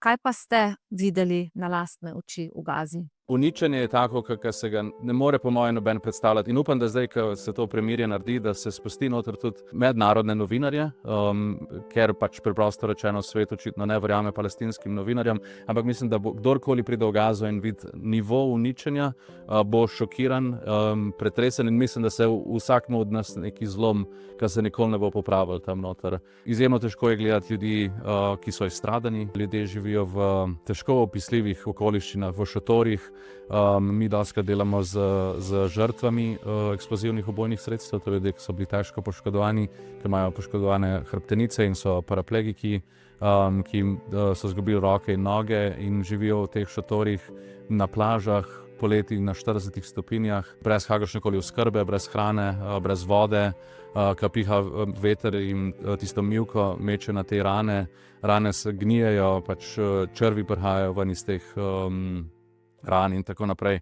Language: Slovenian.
Kaj pa ste videli na lastne oči v Gazi? Uničenje je tako, ki se ga ne more po mojem noben predstavljati. In upam, da zdaj, ko se to premirje naredi, da se spusti noter tudi mednarodne novinarje, ker pač preprosto rečeno svet očitno ne verjame palestinskim novinarjem, ampak mislim, da bo kdorkoli pride v Gazo in vidi nivo uničenja, bo šokiran, pretresen in mislim, da se vsakmu od nas neki zlom, ki se nikoli ne bo popravil tam noter. Izjemno težko je gledati ljudi, ki so izstradani. Ljudje živijo v težko opisljivih okoliščinah, v šotorih. Mi dostikrat delamo z žrtvami eksplozivnih ubojnih sredstev, to ljudje, ki so bili težko poškodovani, ki imajo poškodovane hrbtenice in so paraplegiki, ki so izgubili roke in noge in živijo v teh šotorih na plažah, poleti na 40 stopinjah, brez kakršnekoli oskrbe, brez hrane, brez vode, ki piha veter in tisto mivko meče na te rane. Rane se gnijejo, pač črvi prihajajo ven iz teh ran in tako naprej.